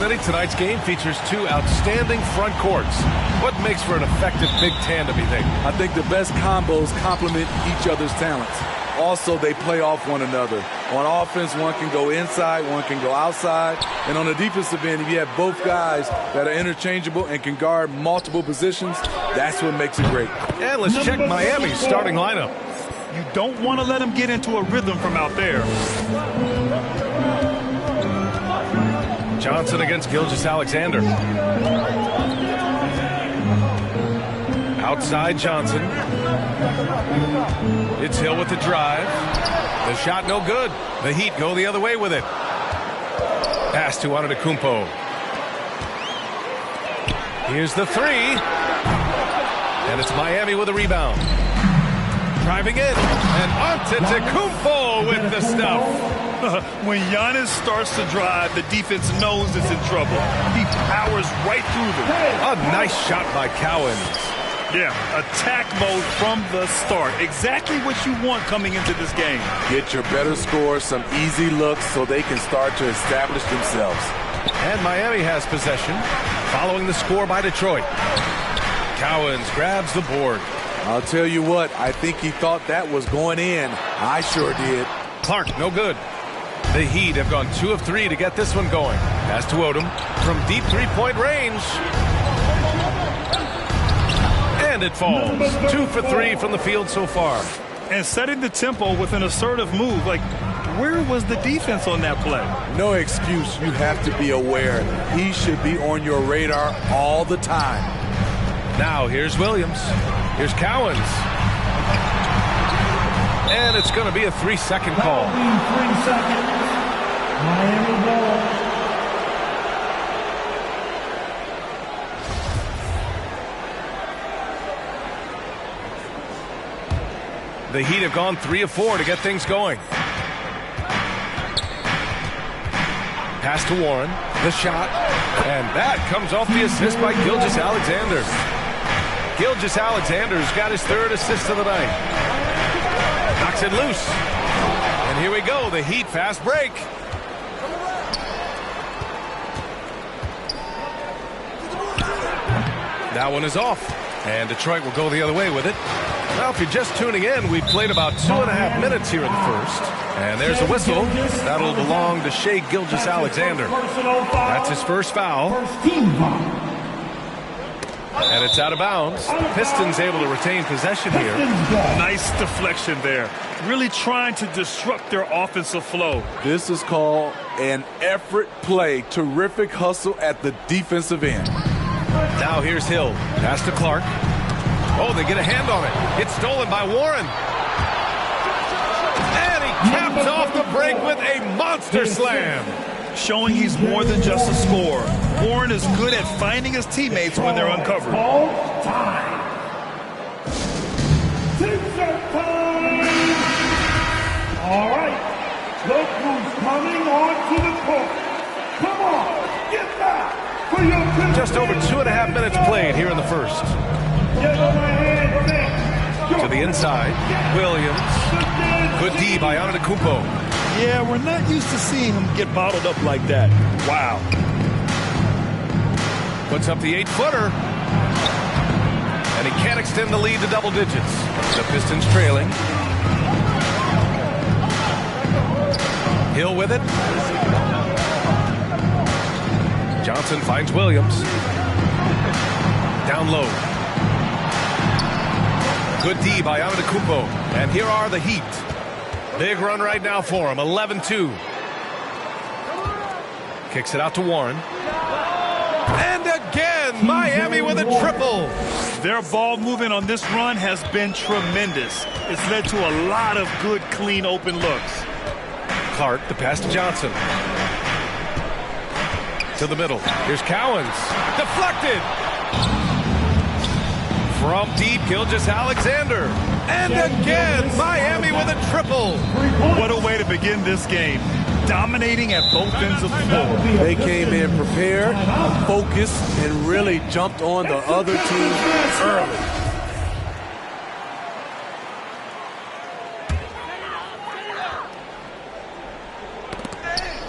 Tonight's game features two outstanding front courts. What makes for an effective big tandem, you think? I think the best combos complement each other's talents. Also, they play off one another. On offense, one can go inside, one can go outside. And on the defensive end, if you have both guys that are interchangeable and can guard multiple positions, that's what makes it great. And let's check Miami's starting lineup. You don't want to let them get into a rhythm from out there. Johnson against Gilgeous-Alexander. Outside Johnson. It's Hill with the drive. The shot no good. The Heat go the other way with it. Pass to Antetokounmpo. Here's the three. And it's Miami with a rebound. Driving in. And Antetokounmpo with the stuff. When Giannis starts to drive, the defense knows it's in trouble. He powers right through them. A nice shot by Cowens. Yeah, attack mode from the start. Exactly what you want coming into this game. Get your better scores, some easy looks so they can start to establish themselves. And Miami has possession, following the score by Detroit. Cowens grabs the board. I'll tell you what, I think he thought that was going in. I sure did. Clark, no good. The Heat have gone 2 of 3 to get this one going. Pass to Odom from deep three-point range. And it falls. 2 for 3 from the field so far. And setting the tempo with an assertive move. Like, where was the defense on that play? No excuse. You have to be aware. He should be on your radar all the time. Now here's Williams. Here's Cowens. And it's going to be a 3-second call. 3 seconds. Miami ball. The Heat have gone 3 of 4 to get things going. Pass to Warren. The shot. And that comes off the assist by Gilgeous-Alexander. Gilgeous-Alexander's got his 3rd assist of the night. Knocks it loose. And here we go. The Heat fast break. That one is off. And Detroit will go the other way with it. Well, if you're just tuning in, we've played about 2.5 minutes here in the first. And there's a whistle. That'll belong to Shai Gilgeous-Alexander. That's his first foul. And it's out of bounds. Pistons able to retain possession here. Nice deflection there. Really trying to disrupt their offensive flow. This is called an effort play. Terrific hustle at the defensive end. Now here's Hill. Pass to Clark. Oh, they get a hand on it. It's stolen by Warren. And he caps off the break with a monster slam. Showing he's more than just a scorer. Warren is good at finding his teammates when they're uncovered. Time. 6-set time. All right. Look who's coming onto the court. Come on, get back for your Just over 2.5 minutes played here in the first. To the inside, Williams. Good D by Antetokounmpo. Yeah, we're not used to seeing him get bottled up like that. Wow. Puts up the 8-footer. And he can't extend the lead to double digits. The Pistons trailing. Hill with it. Johnson finds Williams. Down low. Good D by Antetokounmpo. And here are the Heat. Big run right now for him. 11-2. Kicks it out to Warren. And again, Miami with a triple. Their ball movement on this run has been tremendous. It's led to a lot of good, clean, open looks. Clark, the pass to Johnson. To the middle. Here's Cowens. Deflected. From deep, Gilgeous-Alexander. And again, Miami with a triple. What a way to begin this game. Dominating at both ends of the floor. They came in prepared, focused, and really jumped on the other team early.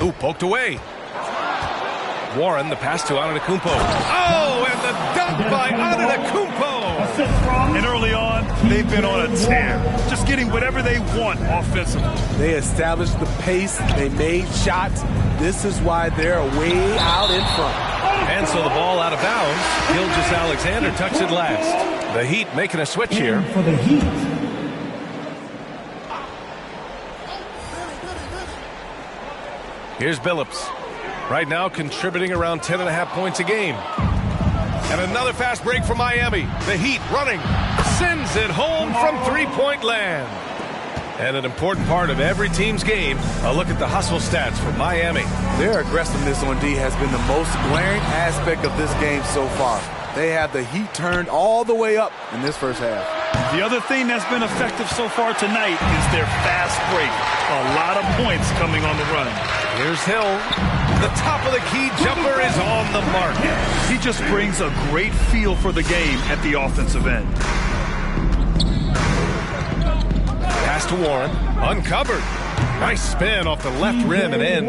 Ooh, poked away. Warren, the pass to Antetokounmpo. Oh, and the dunk by Antetokounmpo. And early on, they've been on a tear, just getting whatever they want offensively. They established the pace. They made shots. This is why they're way out in front. And so the ball out of bounds. Gilgeous-Alexander tucks it last. The Heat making a switch here. For the Heat. Here's Billups. Right now contributing around 10.5 points a game. And another fast break for Miami. The Heat running. Sends it home from three-point land. And an important part of every team's game, a look at the hustle stats for Miami. Their aggressiveness on D has been the most glaring aspect of this game so far. They have the heat turned all the way up in this first half. The other thing that's been effective so far tonight is their fast break. A lot of points coming on the run. Here's Hill. The top of the key jumper is on the mark. He just brings a great feel for the game at the offensive end. Pass to Warren. Uncovered. Nice spin off the left rim and in.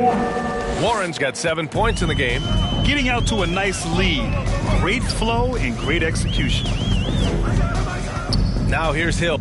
Warren's got 7 points in the game. Getting out to a nice lead. Great flow and great execution. Now here's Hill.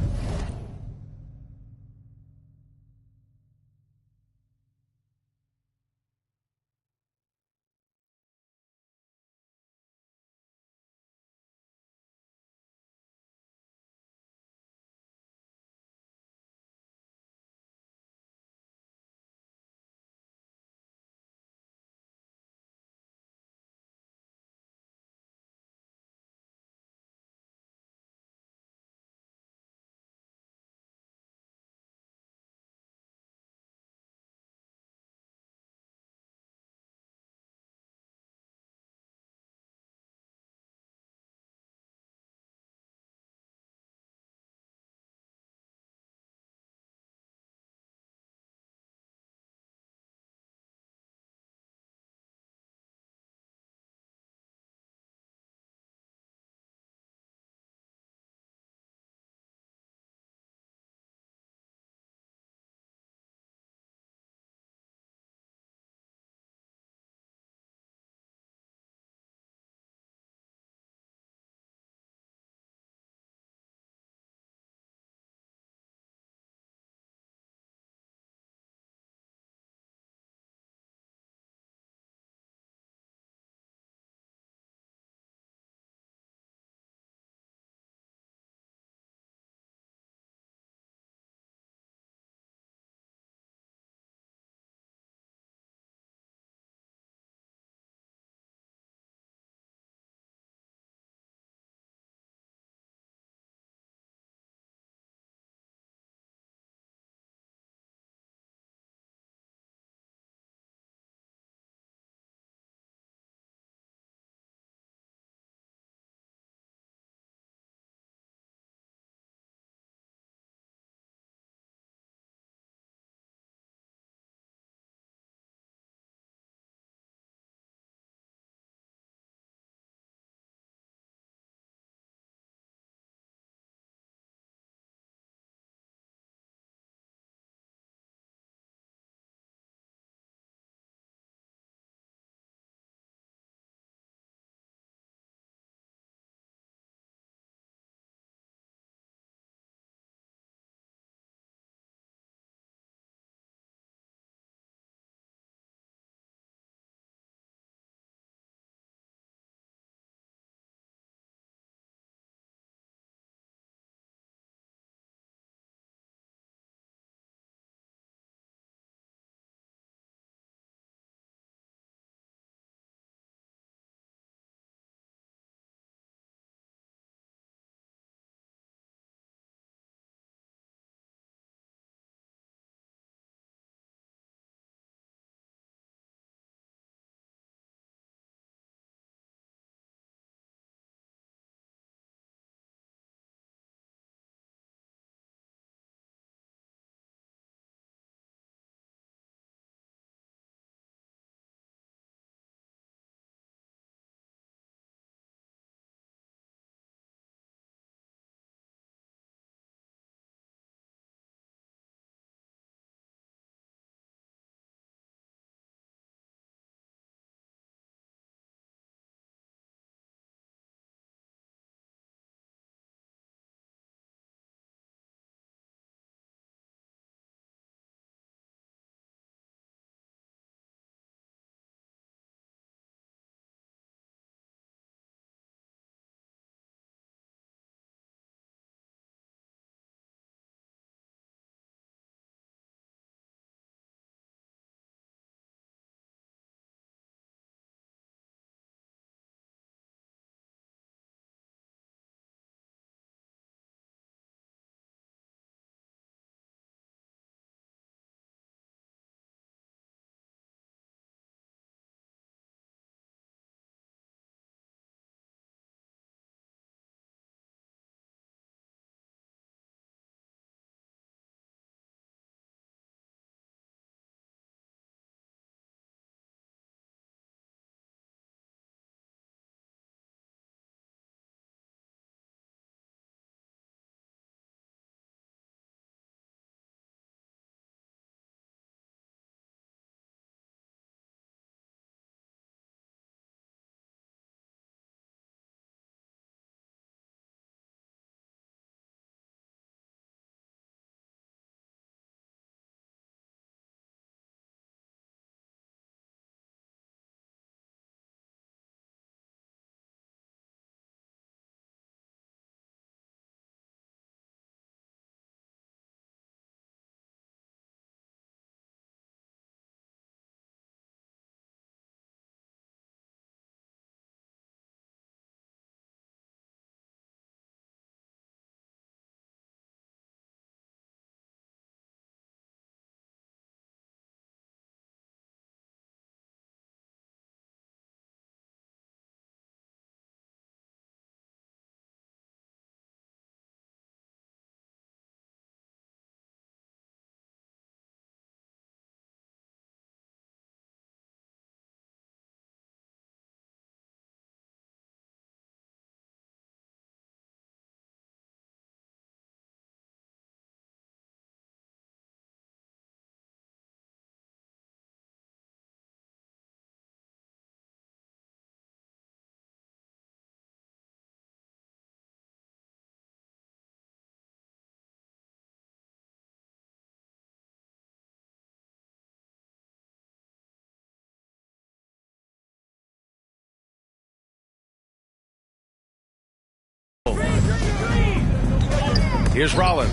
Here's Rollins.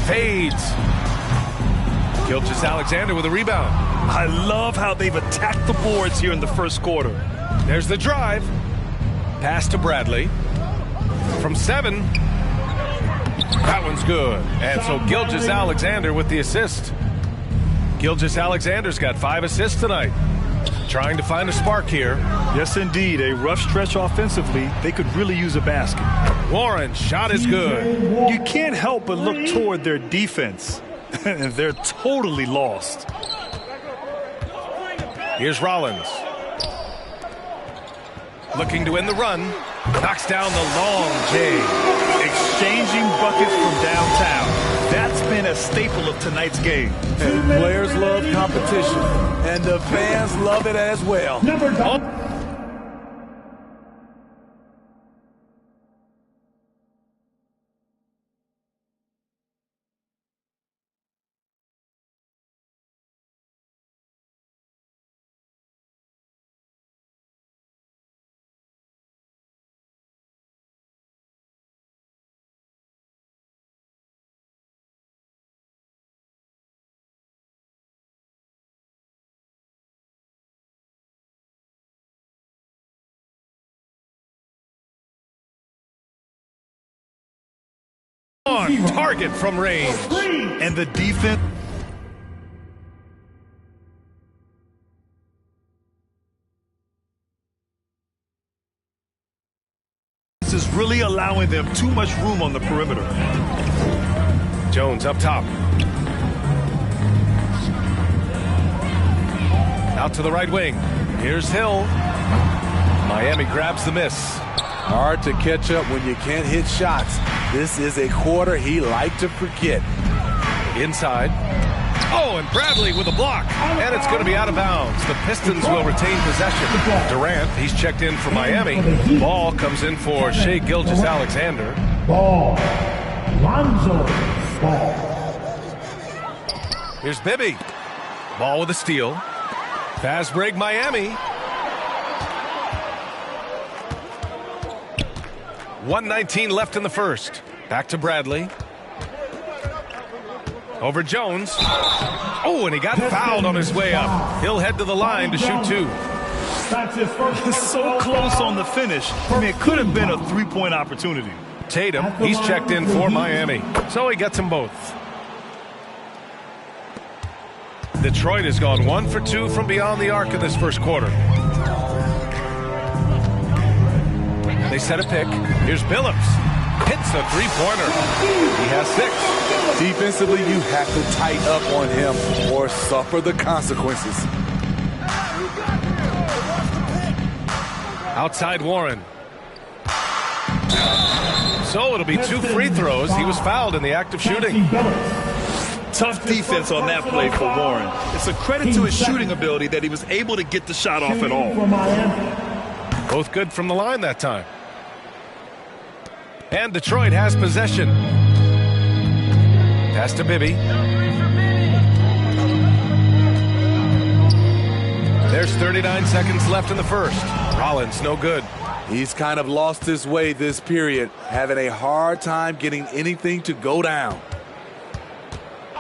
Fades. Gilgeous-Alexander with a rebound. I love how they've attacked the boards here in the first quarter. There's the drive. Pass to Bradley. From 7. That one's good. And so Gilgeous-Alexander with the assist. Gilgeous-Alexander's got 5 assists tonight. Trying to find a spark here. Yes, indeed. A rough stretch offensively. They could really use a basket. Warren, shot is good. You can't help but look toward their defense. And they're totally lost. Here's Rollins. Looking to win the run. Knocks down the long J. Exchanging buckets from downtown. That's been a staple of tonight's game. And players love competition, and the fans love it as well. On target from range. And the defense. Is really allowing them too much room on the perimeter. Jones up top. Out to the right wing. Here's Hill. Miami grabs the miss. Hard to catch up when you can't hit shots. This is a quarter he liked to forget. Inside. Oh, and Bradley with a block. And it's going to be out of bounds. The Pistons will retain possession. Durant, he's checked in for Miami. Ball comes in for Shai Gilgeous-Alexander. Ball. Lonzo Ball. Here's Bibby. Ball with a steal. Fast break Miami. 1:19 left in the first. Back to Bradley. Over Jones. Oh, and he got fouled on his way up. He'll head to the line to shoot 2. That's his first. So close on the finish. I mean, it could have been a three-point opportunity. Tatum, he's checked in for Miami. So he gets them both. Detroit has gone 1 for 2 from beyond the arc in this first quarter. They set a pick. Here's Billups. Hits a three-pointer. He has 6. Defensively, you have to tighten up on him or suffer the consequences. Outside Warren. So it'll be 2 free throws. He was fouled in the act of shooting. Tough defense on that play for Warren. It's a credit to his shooting ability that he was able to get the shot off at all. Both good from the line that time. And Detroit has possession. Pass to Bibby. There's 39 seconds left in the first. Rollins, no good. He's kind of lost his way this period, having a hard time getting anything to go down.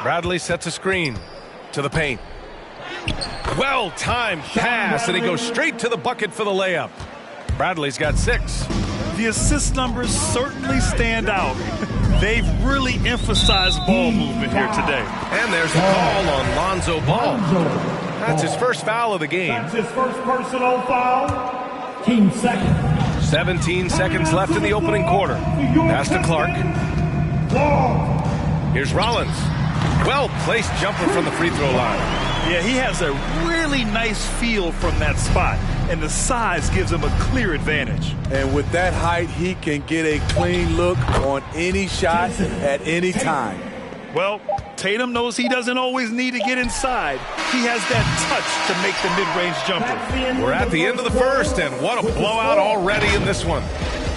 Bradley sets a screen to the paint. Well-timed pass, and he goes straight to the bucket for the layup. Bradley's got 6. The assist numbers certainly stand out. They've really emphasized ball movement here today. And there's a call on Lonzo Ball. That's his first foul of the game. That's his first personal foul. Team second. 17 seconds left in the opening quarter. Pass to Clark. Here's Rollins. Well-placed jumper from the free throw line. Yeah, he has a really nice feel from that spot, and the size gives him a clear advantage. And with that height, he can get a clean look on any shot at any time. Well, Tatum knows he doesn't always need to get inside. He has that touch to make the mid-range jumper. We're at the end of the first, and what a blowout already in this one.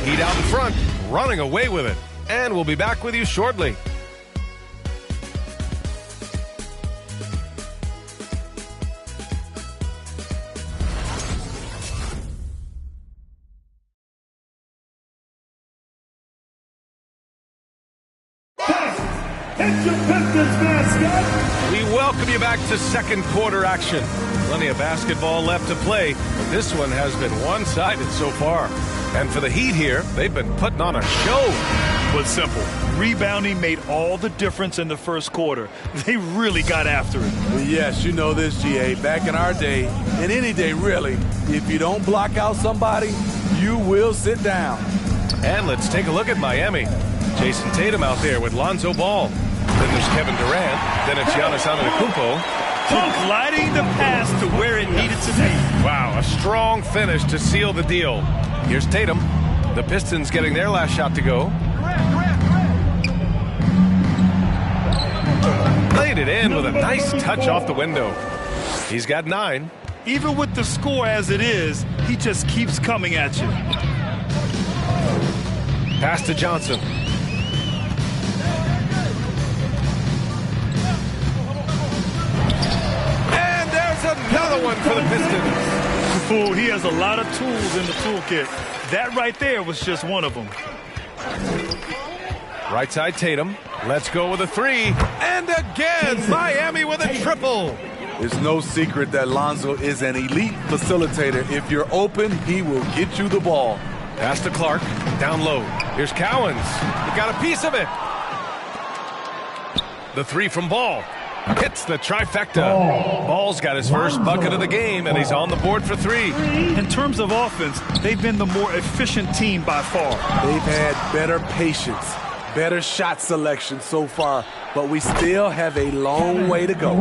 Heat out in front, running away with it. And we'll be back with you shortly. It's your Pistons mascot. We welcome you back to second quarter action. Plenty of basketball left to play, but this one has been one-sided so far. And for the Heat here, they've been putting on a show. Was simple. Rebounding made all the difference in the first quarter. They really got after it. Well, yes, you know this, GA. Back in our day, and any day really, if you don't block out somebody, you will sit down. And let's take a look at Miami. Jason Tatum out there with Lonzo Ball. Then there's Kevin Durant. Then it's Giannis Antetokounmpo. Gliding the pass to where it needed to be. Wow, a strong finish to seal the deal. Here's Tatum. The Pistons getting their last shot to go. Laid it in with a nice touch off the window. He's got 9. Even with the score as it is, he just keeps coming at you. Pass to Johnson. And there's another one for the Pistons. Ooh, he has a lot of tools in the toolkit. That right there was just one of them. Right side Tatum. Let's go with a 3. And again, Miami with a triple. It's no secret that Lonzo is an elite facilitator. If you're open, he will get you the ball. Pass to Clark. Down low. Here's Cowens. He got a piece of it. The 3 from Ball. Hits the trifecta. Ball's got his first bucket of the game, and he's on the board for 3. In terms of offense, they've been the more efficient team by far. They've had better patience, better shot selection so far, but we still have a long way to go.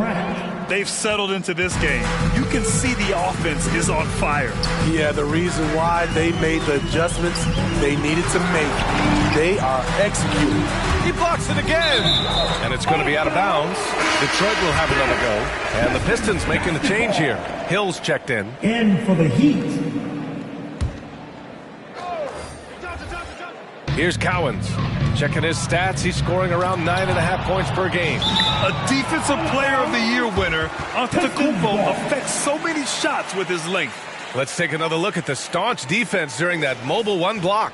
They've settled into this game. You can see the offense is on fire. Yeah, the reason why they made the adjustments they needed to make. They are executing. He blocks it again. And it's going to be out of bounds. Detroit will have another go. And the Pistons making the change here. Hill's checked in. In for the Heat. Here's Cowens. Checking his stats, he's scoring around 9.5 points per game. A Defensive Player of the Year winner, Antetokounmpo affects so many shots with his length. Let's take another look at the staunch defense during that mobile 1 block.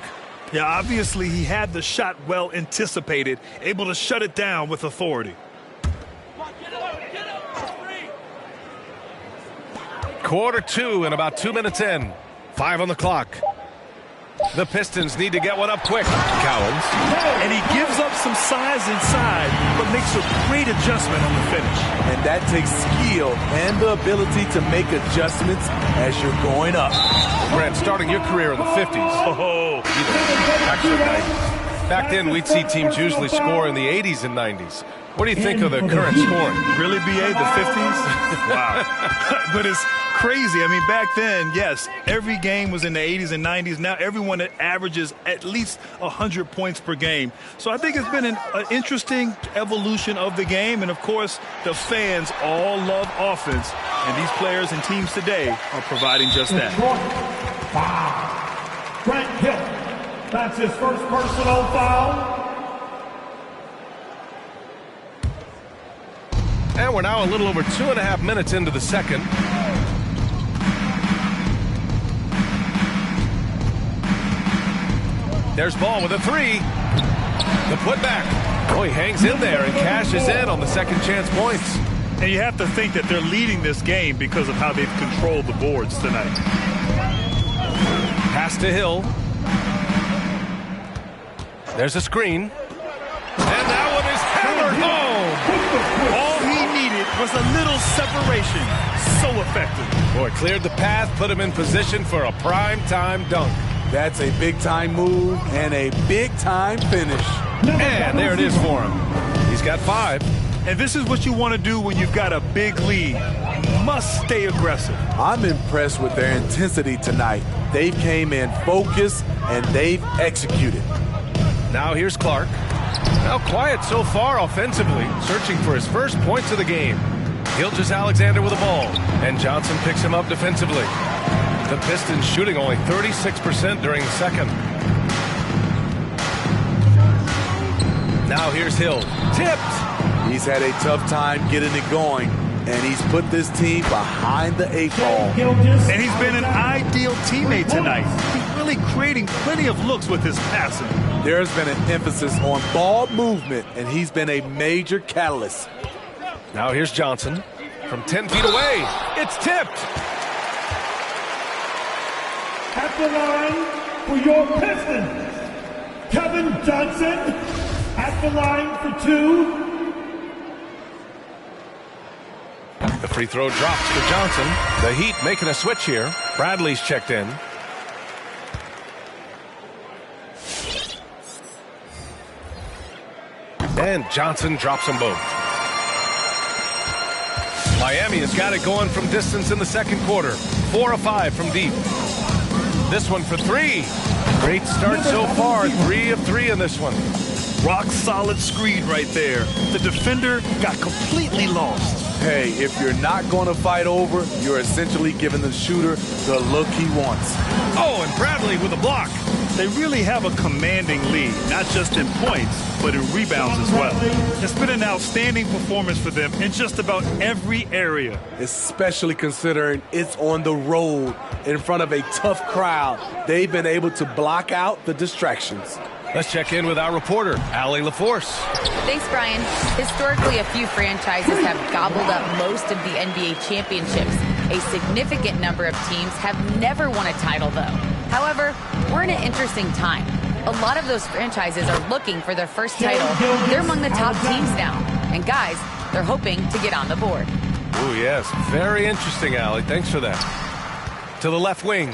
Yeah, obviously he had the shot well anticipated, able to shut it down with authority. Quarter 2 and about 2 minutes in. 5 on the clock. The Pistons need to get one up quick. Cowens. And he gives up some size inside, but makes a great adjustment on the finish. And that takes skill and the ability to make adjustments as you're going up. Brent, starting your career in the 50s. Oh, Actually, 90s. Back then, we'd see teams usually score in the 80s and 90s. What do you think of the current scoring? really, BA, the 50s? Wow. But it's crazy. I mean, back then, yes, every game was in the 80s and 90s. Now everyone averages at least 100 points per game. So I think it's been an interesting evolution of the game. And, of course, the fans all love offense. And these players and teams today are providing just that. Foul. Grant Hill. That's his first personal foul. And we're now a little over 2.5 minutes into the second. There's Ball with a 3. The putback. Oh, he hangs in there and cashes in on the second chance points. And you have to think that they're leading this game because of how they've controlled the boards tonight. Pass to Hill. There's a screen. And that one is hammered home. All he needed was a little separation. So effective. Boy, cleared the path, put him in position for a prime-time dunk. That's a big-time move and a big-time finish. And there it is for him. He's got 5. And this is what you want to do when you've got a big lead. You must stay aggressive. I'm impressed with their intensity tonight. They came in focused and they've executed. Now here's Clark. Now quiet so far offensively, searching for his first points of the game. Gilgeous-Alexander with the ball, and Johnson picks him up defensively. The Pistons shooting only 36% during the second. Now here's Hill. Tipped. He's had a tough time getting it going, and he's put this team behind the 8 ball. And he's been an ideal teammate tonight. He really really creating plenty of looks with his passing. There's been an emphasis on ball movement, and he's been a major catalyst. Now here's Johnson from 10 feet away. It's tipped. At the line for your Pistons, Kevin Johnson. At the line for 2. The free throw drops for Johnson. The Heat making a switch here. Bradley's checked in. And Johnson drops them both. Miami has got it going from distance in the second quarter. 4 of 5 from deep. This one for 3. Great start so far. 3 of 3 in this one. Rock solid screen right there. The defender got completely lost. Hey, if you're not going to fight over, you're essentially giving the shooter the look he wants. Oh, and Bradley with a block. They really have a commanding lead, not just in points, but in rebounds as well. It's been an outstanding performance for them in just about every area. Especially considering it's on the road in front of a tough crowd. They've been able to block out the distractions. Let's check in with our reporter, Allie LaForce. Thanks, Brian. Historically, a few franchises have gobbled up most of the NBA championships. A significant number of teams have never won a title, though. However, we're in an interesting time. A lot of those franchises are looking for their first title. They're among the top teams now. And guys, they're hoping to get on the board. Oh, yes. Very interesting, Allie. Thanks for that. To the left wing.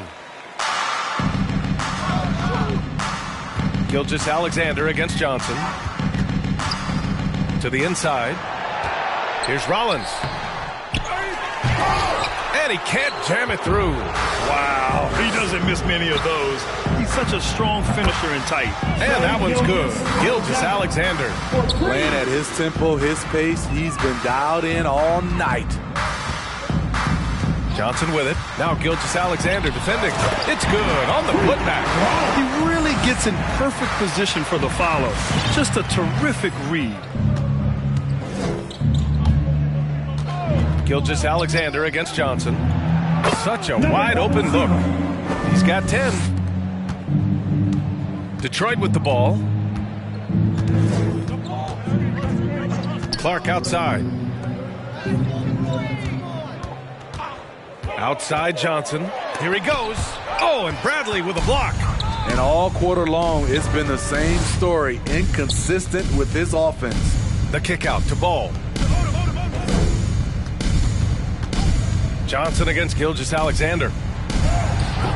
Gilgeous-Alexander against Johnson. To the inside. Here's Rollins. And he can't jam it through. Wow, he doesn't miss many of those. He's such a strong finisher in tight. And that one's good. Gilgeous-Alexander. Playing at his tempo, his pace, he's been dialed in all night. Johnson with it. Now Gilgeous-Alexander defending. It's good on the putback. He really gets in perfect position for the follow. Just a terrific read. Gilgeous-Alexander against Johnson. Such a wide open look. He's got 10. Detroit with the ball. Clark outside. Outside Johnson. Here he goes. Oh, and Bradley with a block. And all quarter long, it's been the same story. Inconsistent with his offense. The kick out to Ball. Johnson against Gilgeous-Alexander.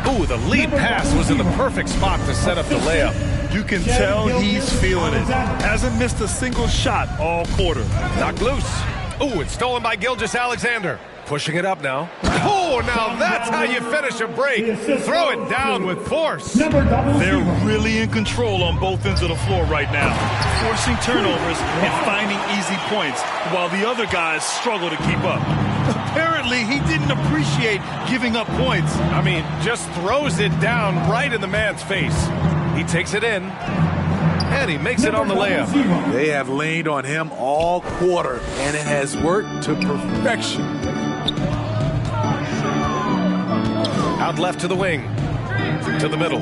Ooh, the lead pass was in the perfect spot to set up the layup. You can tell he's feeling it. Hasn't missed a single shot all quarter. Knocked loose. Ooh, it's stolen by Gilgeous-Alexander. Pushing it up now. Oh, now that's how you finish a break. Throw it down with force. They're really in control on both ends of the floor right now, forcing turnovers and finding easy points while the other guys struggle to keep up. Apparently, he didn't appreciate giving up points. I mean, just throws it down right in the man's face. He takes it in, and he makes it on the layup. They have leaned on him all quarter, and it has worked to perfection. Out left to the wing. To the middle.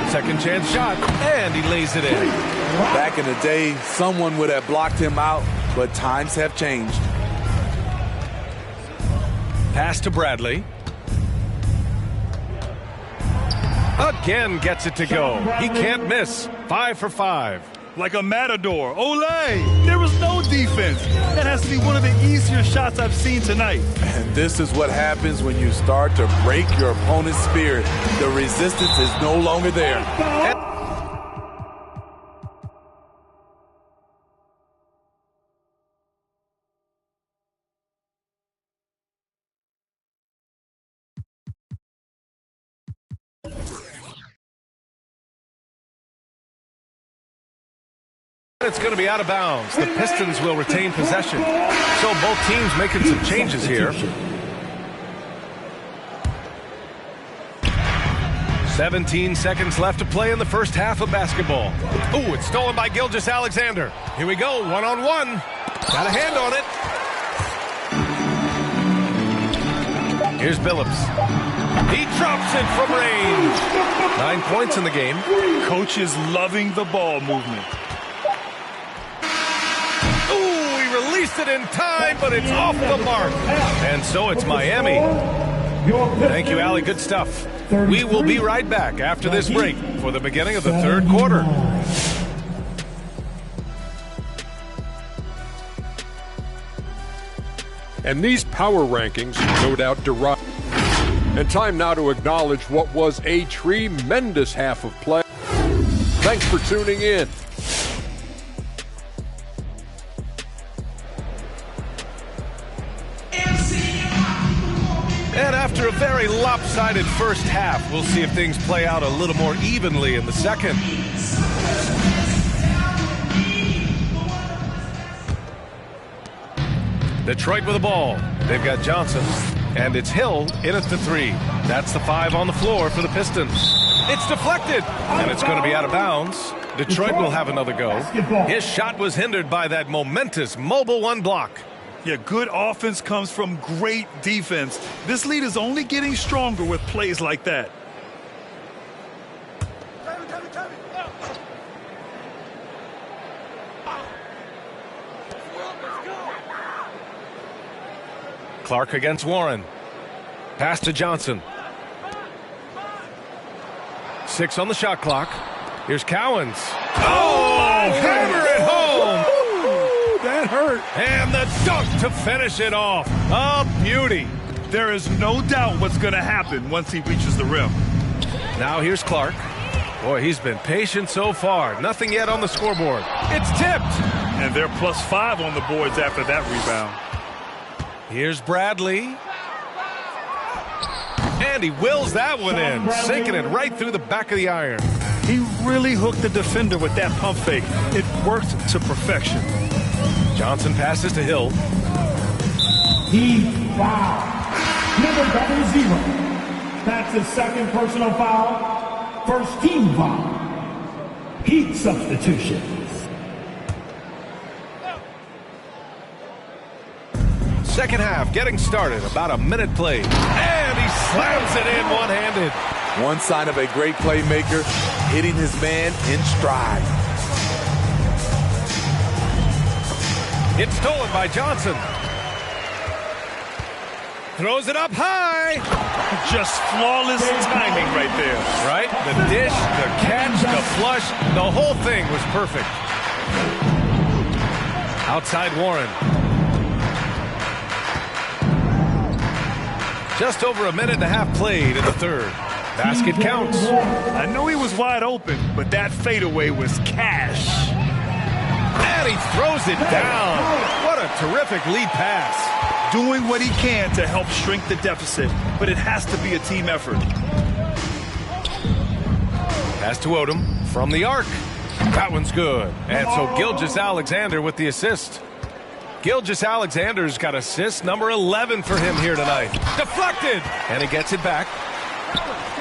Second chance shot, and he lays it in. Back in the day, someone would have blocked him out, but times have changed. Pass to Bradley. Again gets it to go. He can't miss. 5 for 5. Like a matador. Olé! There was no defense. That has to be one of the easier shots I've seen tonight. And this is what happens when you start to break your opponent's spirit. The resistance is no longer there. It's going to be out of bounds. The Pistons will retain possession. So both teams making some changes here. 17 seconds left to play in the first half of basketball. Ooh, it's stolen by Gilgeous-Alexander. Here we go, one-on-one. Got a hand on it. Here's Billups. He drops it from range. 9 points in the game. Coach is loving the ball movement. Ooh, he released it in time, but it's off the mark. And so it's Miami. Thank you, Allie. Good stuff. We will be right back after this break for the beginning of the third quarter. And these power rankings no doubt derive. And time now to acknowledge what was a tremendous half of play. Thanks for tuning in. And after a very lopsided first half, we'll see if things play out a little more evenly in the second. Detroit with the ball. They've got Johnson, and it's Hill in at the 3. That's the 5 on the floor for the Pistons. It's deflected, and it's going to be out of bounds. Detroit will have another go. His shot was hindered by that momentous mobile 1 block. Yeah, good offense comes from great defense. This lead is only getting stronger with plays like that. Clark against Warren. Pass to Johnson. 6 on the shot clock. Here's Cowens. Oh, hammer it home. That hurt. And the dunk to finish it off. A beauty. There is no doubt what's going to happen once he reaches the rim. Now here's Clark. Boy, he's been patient so far. Nothing yet on the scoreboard. It's tipped. And they're +5 on the boards after that rebound. Here's Bradley. And he wills that one in, sinking it right through the back of the iron. He really hooked the defender with that pump fake. It worked to perfection. Johnson passes to Hill. He foul. Number 0. That's his second personal foul. First team foul. Heat substitution. Second half getting started. About a minute played. And he slams it in one-handed. One sign of a great playmaker, hitting his man in stride. It's stolen by Johnson. Throws it up high. Just flawless timing right there. Right? The dish, the catch, the flush, the whole thing was perfect. Outside Warren. Just over a minute and a half played in the third. Basket counts. I know he was wide open, but that fadeaway was cash. And he throws it down. What a terrific lead pass. Doing what he can to help shrink the deficit, but it has to be a team effort. Pass to Odom from the arc. That one's good. And so Gilgeous-Alexander with the assist. Gilgeous-Alexander's got assist number 11 for him here tonight. Deflected! And he gets it back.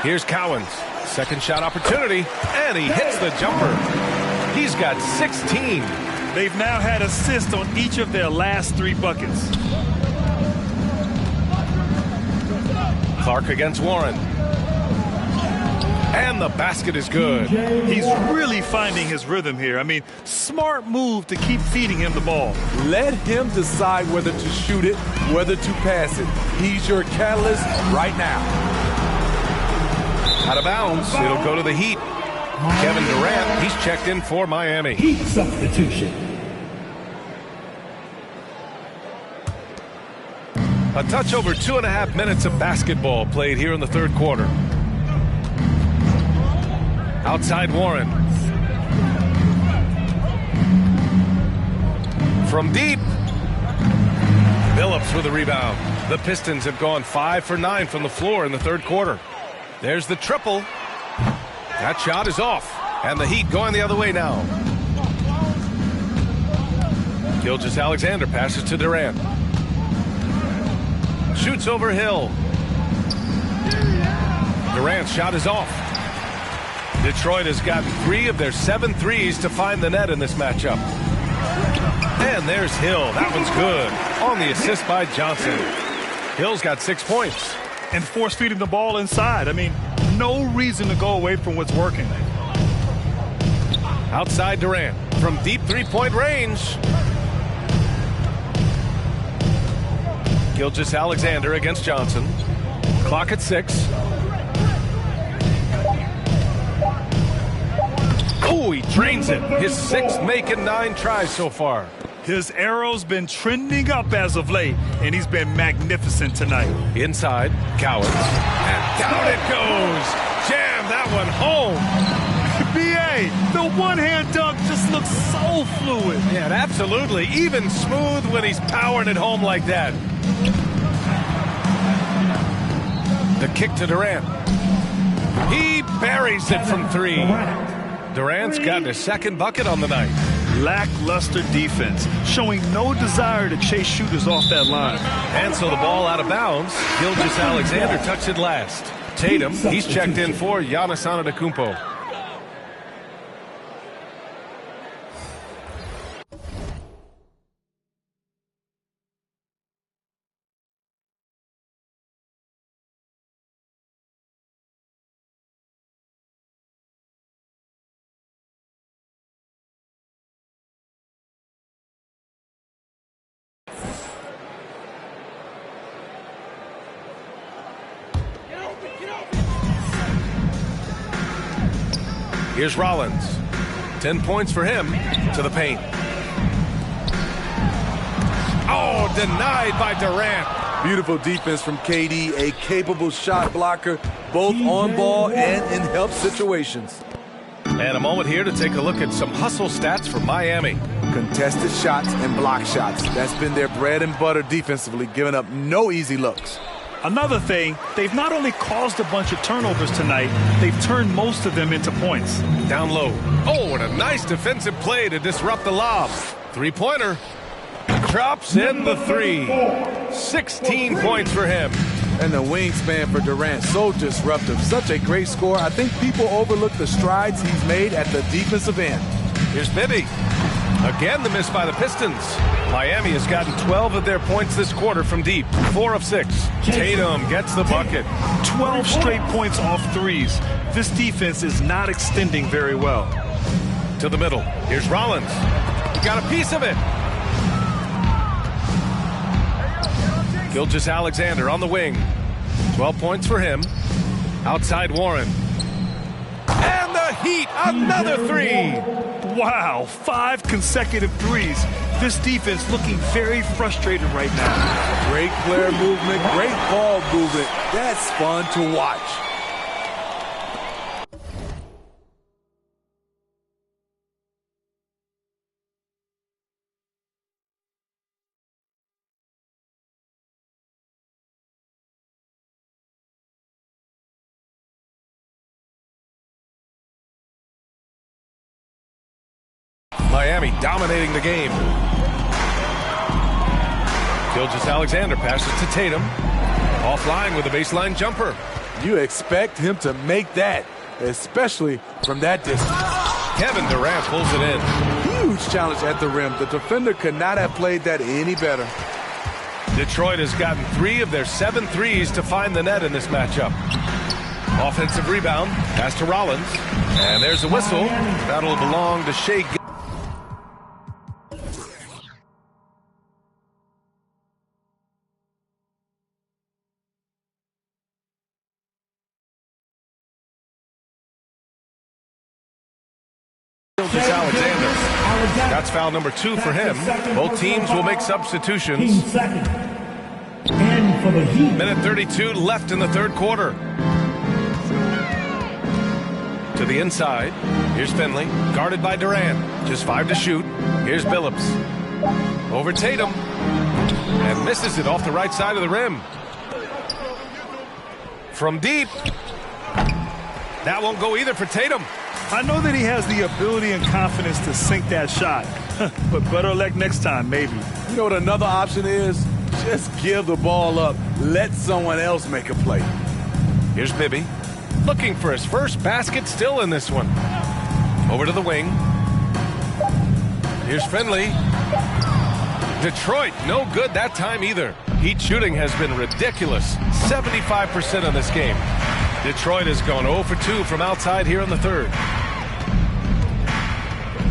Here's Cowens. Second shot opportunity. And he hits the jumper. He's got 16. They've now had assists on each of their last 3 buckets. Clark against Warren. And the basket is good. He's really finding his rhythm here. I mean, smart move to keep feeding him the ball. Let him decide whether to shoot it, whether to pass it. He's your catalyst right now. Out of bounds. It'll go to the Heat. Kevin Durant, he's checked in for Miami. Heat substitution. A touch over 2.5 minutes of basketball played here in the third quarter. Outside Warren. From deep. Billups with a rebound. The Pistons have gone 5 for 9 from the floor in the third quarter. There's the triple. That shot is off. And the Heat going the other way now. Gilgeous-Alexander passes to Durant. Shoots over Hill. Durant's shot is off. Detroit has gotten 3 of their 7 threes to find the net in this matchup. And there's Hill. That one's good. On the assist by Johnson. Hill's got 6 points. and force feed him the ball inside. I mean, no reason to go away from what's working. Outside Durant from deep three-point range. Gilgeous-Alexander against Johnson. Clock at 6. Oh, he drains it. His 6th make in 9 tries so far. His arrow's been trending up as of late, and he's been magnificent tonight. Inside, Cowens. And down it goes. Jam that one home. B.A., the one-hand dunk just looks so fluid. Yeah, absolutely. Even smooth when he's powering it home like that. The kick to Durant. He buries it from 3. Durant's gotten his 2nd bucket on the night. Lackluster defense, showing no desire to chase shooters off that line. And so the ball out of bounds. Gilgeous-Alexander touched it last. Tatum, he's checked in for Giannis Antetokounmpo. Here's Rollins. 10 points for him to the paint. Oh, denied by Durant. Beautiful defense from KD, a capable shot blocker, both on ball and in help situations. And a moment here to take a look at some hustle stats for Miami. Contested shots and block shots. That's been their bread and butter defensively, giving up no easy looks. Another thing, they've not only caused a bunch of turnovers tonight, they've turned most of them into points. Down low. Oh, and a nice defensive play to disrupt the lob. 3-pointer. Drops in the 3. 16 points for him. And the wingspan for Durant, so disruptive. Such a great score. I think people overlook the strides he's made at the defensive end. Here's Bibby. Again, the miss by the Pistons. Miami has gotten 12 of their points this quarter from deep. 4 of 6. Tatum gets the bucket. 12 straight points off threes. This defense is not extending very well. To the middle. Here's Rollins. Got a piece of it. Gilgeous-Alexander on the wing. 12 points for him. Outside Warren. And the Heat, another 3. Wow, 5 consecutive threes. This defense looking very frustrated right now. Great player movement, great ball movement. That's fun to watch. Miami dominating the game. Gilgeous-Alexander passes to Tatum. Offline with a baseline jumper. You expect him to make that, especially from that distance. Kevin Durant pulls it in. Huge challenge at the rim. The defender could not have played that any better. Detroit has gotten 3 of their 7 threes to find the net in this matchup. Offensive rebound. Pass to Rollins. And there's a whistle. That'll belong to Shea. Alexander. That's foul number 2 for him. Both teams will make substitutions. Minute 32 left in the 3rd quarter. To the inside. Here's Finley. Guarded by Durant. Just 5 to shoot. Here's Billups. Over Tatum. And misses it off the right side of the rim. From deep. That won't go either for Tatum. I know that he has the ability and confidence to sink that shot, but better luck next time, maybe. You know what another option is? Just give the ball up. Let someone else make a play. Here's Bibby. Looking for his first basket still in this one. Over to the wing. Here's Finley. Detroit, no good that time either. Heat shooting has been ridiculous. 75% in this game. Detroit has gone 0 for 2 from outside here in the third.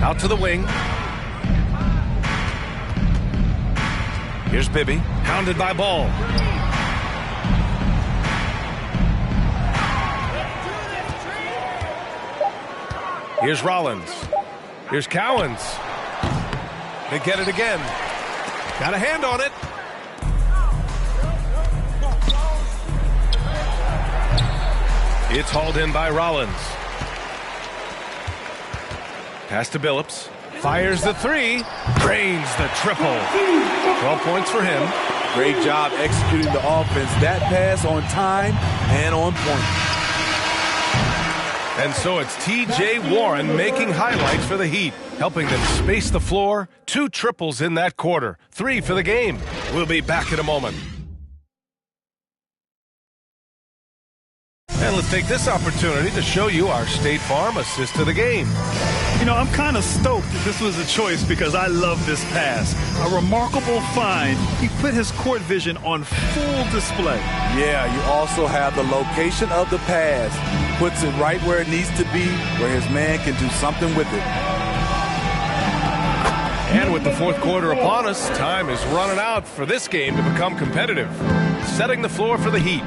Out to the wing. Here's Bibby, hounded by Ball. Here's Rollins. Here's Cowens. They get it again. Got a hand on it. It's hauled in by Rollins. Pass to Billups. Fires the three. Drains the triple. 12 points for him. Great job executing the offense. That pass on time and on point. And so it's T.J. Warren making highlights for the Heat, helping them space the floor. 2 triples in that quarter. 3 for the game. We'll be back in a moment. And let's take this opportunity to show you our State Farm assist to the game. You know, I'm kind of stoked that this was a choice because I love this pass. A remarkable find. He put his court vision on full display. Yeah, you also have the location of the pass. Puts it right where it needs to be, where his man can do something with it. And with the fourth quarter upon us, time is running out for this game to become competitive. Setting the floor for the Heat.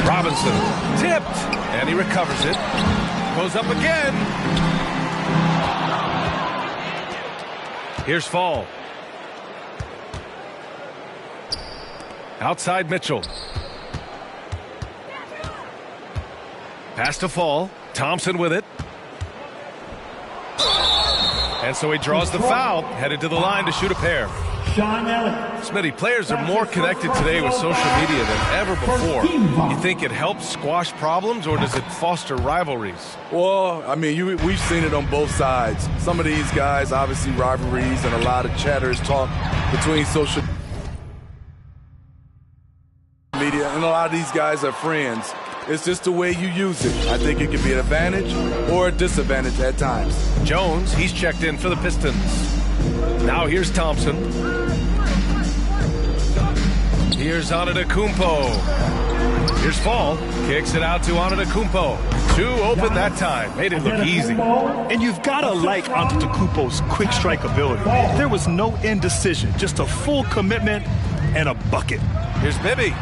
Robinson tipped, and he recovers it. Goes up again. Here's Fall. Outside Mitchell. Pass to Fall. Thompson with it. And so he draws the foul, headed to the line to shoot a pair. Smitty, players are more connected today with social media than ever before. You think it helps squash problems, or does it foster rivalries? Well, I mean, we've seen it on both sides. Some of these guys, obviously rivalries, and a lot of chatters talk between social media, and a lot of these guys are friends. It's just the way you use it. I think it can be an advantage or a disadvantage at times. Jones, he's checked in for the Pistons. Now here's Thompson. Here's Antetokounmpo. Here's Fall. Kicks it out to Antetokounmpo. 2 open that time. Made it look easy. And you've got to like Antetokounmpo's quick strike ability. There was no indecision, just a full commitment and a bucket. Here's Bibby.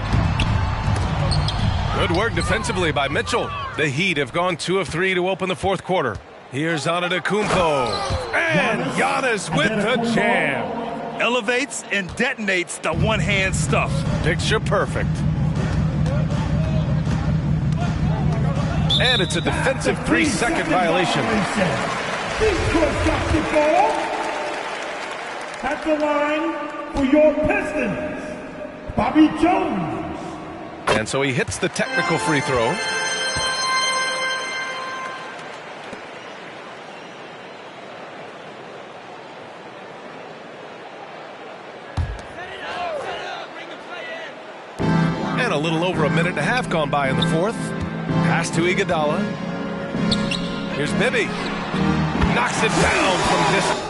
Good work defensively by Mitchell. The Heat have gone 2 of 3 to open the fourth quarter. Here's Antetokounmpo. And Giannis with the jam. Elevates and detonates the one-hand stuff. Picture perfect. And it's a defensive 3-second violation. Detroit got the ball at the line for your Pistons. Bobby Jones. And so he hits the technical free throw. And a little over a minute and a half gone by in the fourth. Pass to Iguodala. Here's Bibby. Knocks it down from distance.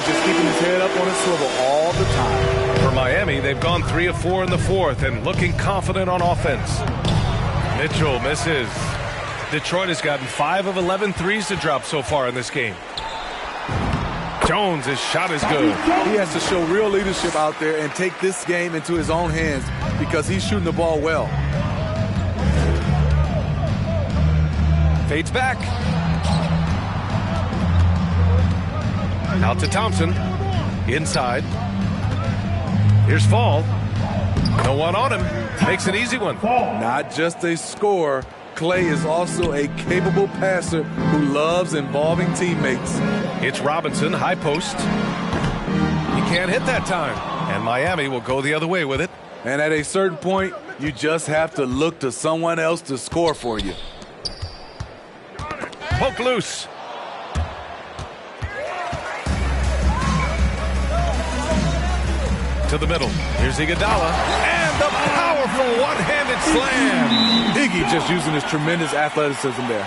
Just keeping his head up on his swivel all the time. For Miami, they've gone 3 of 4 in the fourth and looking confident on offense. Mitchell misses. Detroit has gotten 5 of 11 threes to drop so far in this game. Jones' shot is good. He has to show real leadership out there and take this game into his own hands because he's shooting the ball well. Fades back. Out to Thompson. Inside. Here's Fall. No one on him. Makes an easy one. Not just a scorer. Clay is also a capable passer who loves involving teammates. It's Robinson, high post. He can't hit that time. And Miami will go the other way with it. And at a certain point, you just have to look to someone else to score for you. Poke loose. To the middle. Here's Iguodala. And the powerful one-handed slam. Iggy just using his tremendous athleticism there.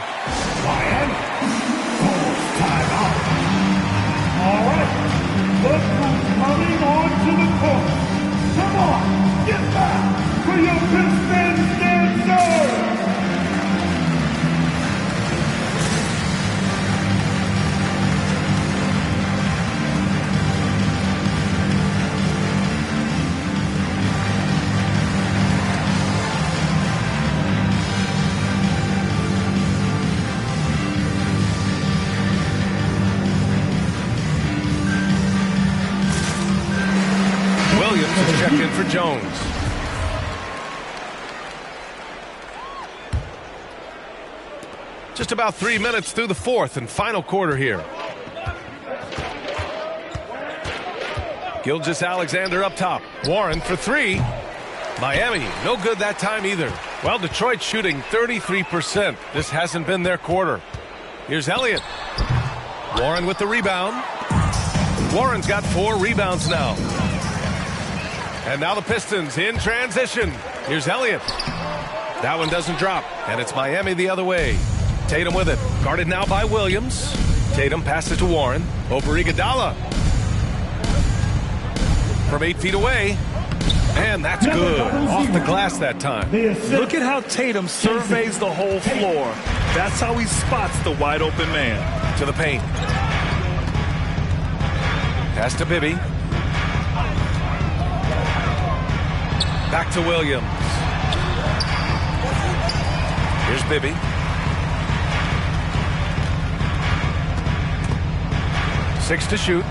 has checked in for Jones. Just about 3 minutes through the fourth and final quarter here. Gilgeous-Alexander up top. Warren for three. Miami, no good that time either. Well, Detroit shooting 33%. This hasn't been their quarter. Here's Elliott. Warren with the rebound. Warren's got 4 rebounds now. And now the Pistons in transition. Here's Elliott. That one doesn't drop, and it's Miami the other way. Tatum with it. Guarded now by Williams. Tatum passes to Warren. Over Iguodala. From 8 feet away. And that's good. Off the glass that time. Look at how Tatum surveys the whole floor. That's how he spots the wide open man. To the paint. Pass to Bibby. Back to Williams. Here's Bibby. Six to shoot.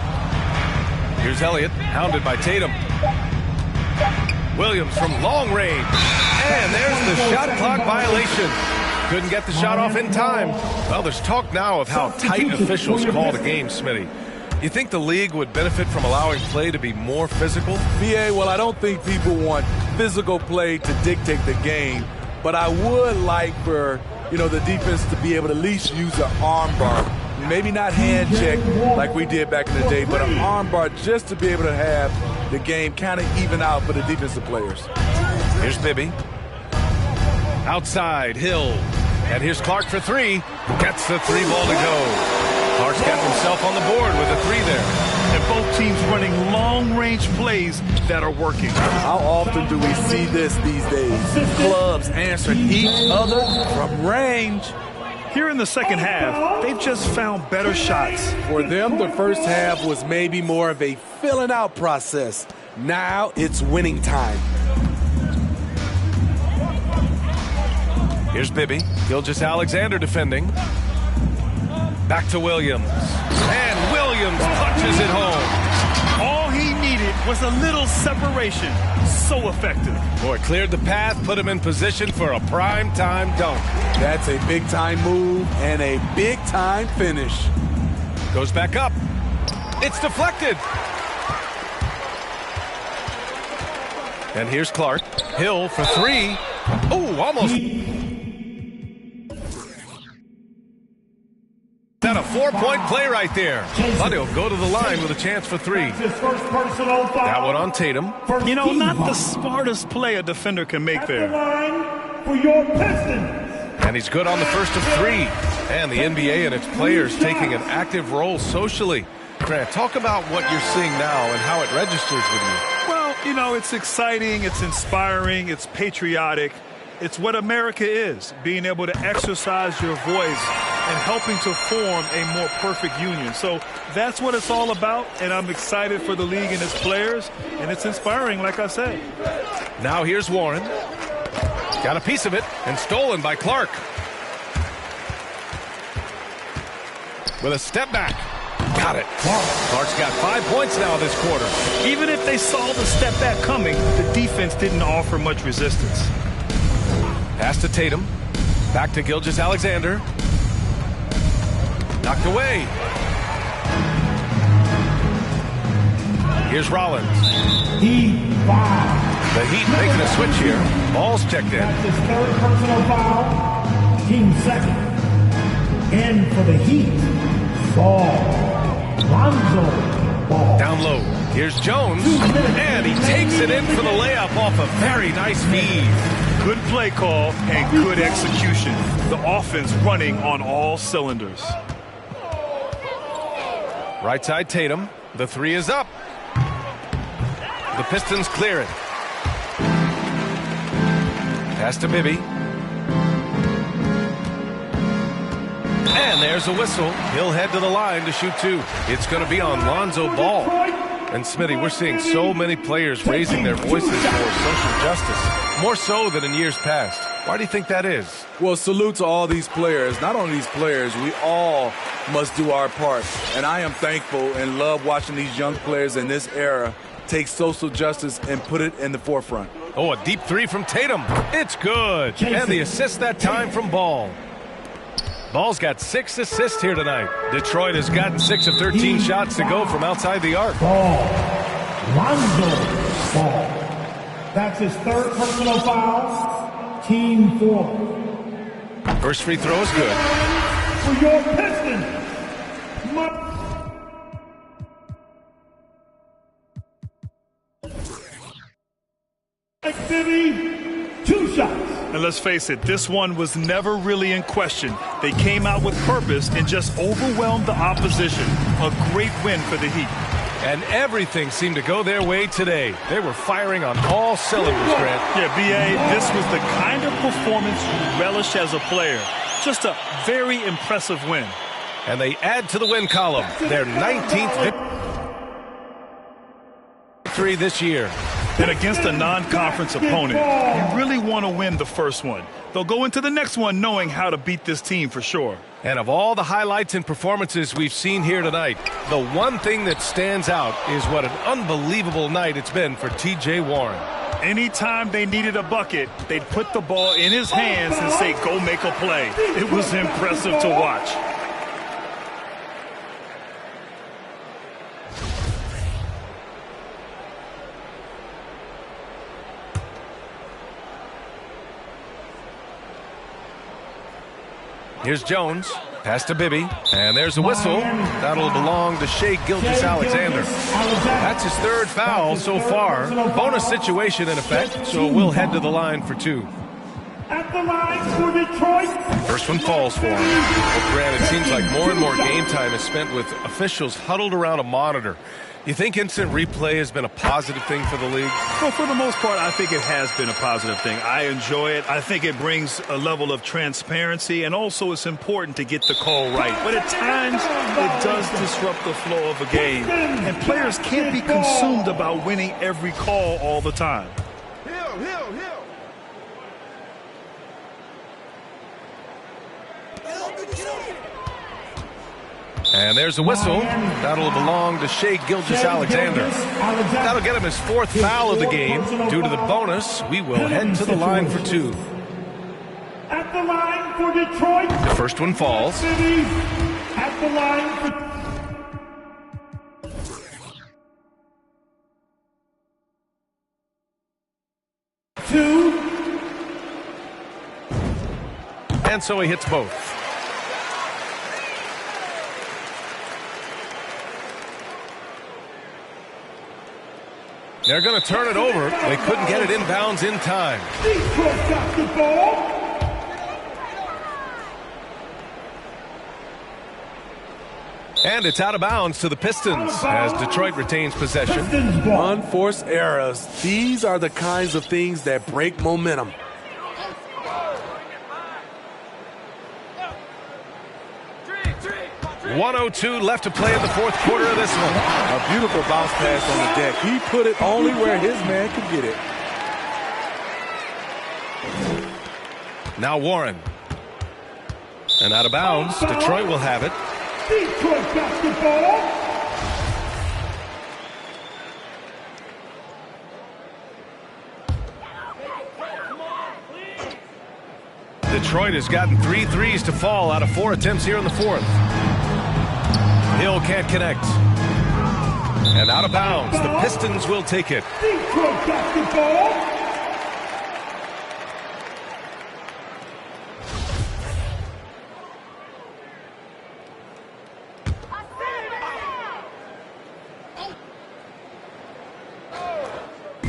Here's Elliott, hounded by Tatum. Williams from long range. And there's the shot clock violation. Couldn't get the shot off in time. Well, there's talk now of how tight officials call the game, Smitty. You think the league would benefit from allowing play to be more physical? BA, well, I don't think people want physical play to dictate the game, but I would like for, the defense to be able to at least use an arm bar. Maybe not hand check like we did back in the day, but an arm bar just to be able to have the game kind of even out for the defensive players. Here's Bibby. Outside, Hill. And here's Clark for three. Gets the three ball to go. Clark's got himself on the board with a three there. And both teams running long-range plays that are working. How often do we see this these days? Clubs answering each other from range. Here in the second half, they've just found better shots. For them, the first half was maybe more of a filling out process. Now it's winning time. Here's Bibby. Gilgeous-Alexander defending. Back to Williams. And Williams punches it home. All he needed was a little separation. So effective. Boy, cleared the path, put him in position for a prime-time dunk. That's a big-time move and a big-time finish. Goes back up. It's deflected. And here's Clark. Hill for three. Oh, almost. That a 4-point play right there. But he'll go to the line with a chance for three. That one on Tatum. Not the smartest play a defender can make there. For your Pistons. And he's good on the first of three. And the NBA and its players taking an active role socially. Grant, talk about what you're seeing now and how it registers with you. Well, it's exciting, it's inspiring, it's patriotic. It's what America is, being able to exercise your voice and helping to form a more perfect union. So that's what it's all about, and I'm excited for the league and its players, and it's inspiring, like I said. Now here's Warren. Got a piece of it, and stolen by Clark. With a step back. Got it. Clark's got 5 points now this quarter. Even if they saw the step back coming, the defense didn't offer much resistance. Pass to Tatum. Back to Gilgeous-Alexander. Knocked away. Here's Rollins. The Heat making a switch here. Ball's checked in. That's his third personal foul. Team second. And for the Heat, Lonzo Ball. Down low. Here's Jones. And he takes it in for the layup off a very nice feed. Good play call and good execution. The offense running on all cylinders. Right side Tatum. The three is up. The Pistons clear it. Pass to Bibby. And there's a whistle. He'll head to the line to shoot two. It's going to be on Lonzo Ball. And Smitty, we're seeing so many players raising their voices for social justice, more so than in years past. Why do you think that is? Well, salute to all these players. Not only these players, we all must do our part. And I am thankful and love watching these young players in this era take social justice and put it in the forefront. Oh, a deep three from Tatum. It's good. And the assist that time from Ball. Ball's got 6 assists here tonight. Detroit has gotten 6 of 13 shots to go from outside the arc. Ball. Lonzo Ball. That's his 3rd personal foul. Team 4. First free throw is good. For your Pistons. Activity, 2 shots. And let's face it, this one was never really in question. They came out with purpose and just overwhelmed the opposition. A great win for the Heat. And everything seemed to go their way today. They were firing on all cylinders, Grant. Yeah, B.A., this was the kind of performance you relish as a player. Just a very impressive win. And they add to the win column their 19th victory this year. And against a non-conference opponent, you really want to win the first one. They'll go into the next one knowing how to beat this team for sure. And of all the highlights and performances we've seen here tonight, the one thing that stands out is what an unbelievable night it's been for T.J. Warren. Anytime they needed a bucket, they'd put the ball in his hands and say, go make a play. It was impressive to watch. Here's Jones, pass to Bibby, and there's a whistle. That'll belong to Shai Gilgeous-Alexander. That's his 3rd foul so far. Bonus situation in effect, so we'll head to the line for 2. At the line for Detroit. First one falls for him. Well, Grant, it seems like more and more game time is spent with officials huddled around a monitor. You think instant replay has been a positive thing for the league? Well, for the most part, I think it has been a positive thing. I enjoy it. I think it brings a level of transparency, and also it's important to get the call right. But at times, it does disrupt the flow of a game, and players can't be consumed about winning every call all the time. And there's a whistle. That'll belong to Shai Gilgeous-Alexander. That'll get him his 4th foul of the game. Due to the bonus, we will head to the line for 2. At the line for Detroit. The first one falls. At the line for 2. And so he hits both. They're going to turn it over. They couldn't get it inbounds in time. Detroit got the ball. And it's out of bounds to the Pistons as Detroit retains possession. Unforced errors. These are the kinds of things that break momentum. .102 left to play in the 4th quarter of this one. A beautiful bounce pass on the deck. He put it only where his man could get it. Now Warren. And out of bounds. Detroit will have it. Detroit got the ball. Detroit has gotten 3 threes to fall out of 4 attempts here in the 4th. Hill can't connect. And out of bounds. The Pistons will take it. Detroit got the ball.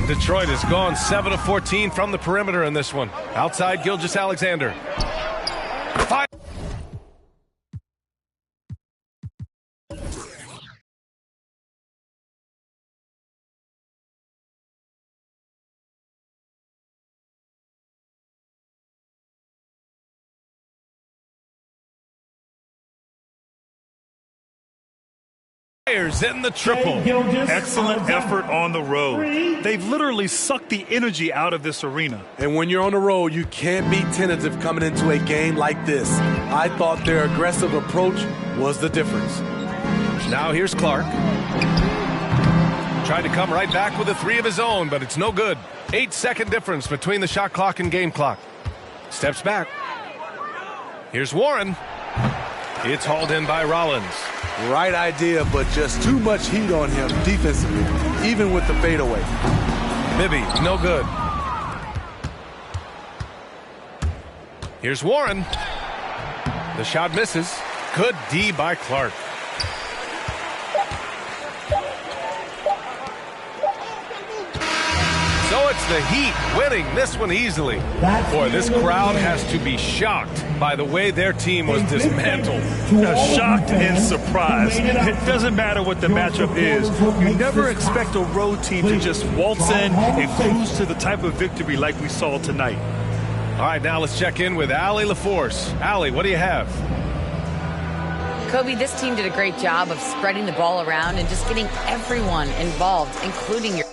Detroit has gone 7 of 14 from the perimeter in this one. Outside Gilgeous-Alexander. Five. In the triple. Excellent effort on the road. They've literally sucked the energy out of this arena. And when you're on the road, you can't be tentative coming into a game like this. I thought their aggressive approach was the difference. Now here's Clark. Tried to come right back with a three of his own, but it's no good. 8-second difference between the shot clock and game clock. Steps back. Here's Warren. It's hauled in by Rollins. Right idea, but just too much heat on him defensively, even with the fadeaway. Bibby, no good. Here's Warren. The shot misses. Good D by Clark. So it's the Heat winning this one easily. Boy, this crowd has to be shocked by the way their team was dismantled. Shocked and surprised. It doesn't matter what the matchup is. You never expect a road team to just waltz in and cruise to the type of victory like we saw tonight. All right, now let's check in with Allie LaForce. Allie, what do you have? Kobe, this team did a great job of spreading the ball around and just getting everyone involved, including your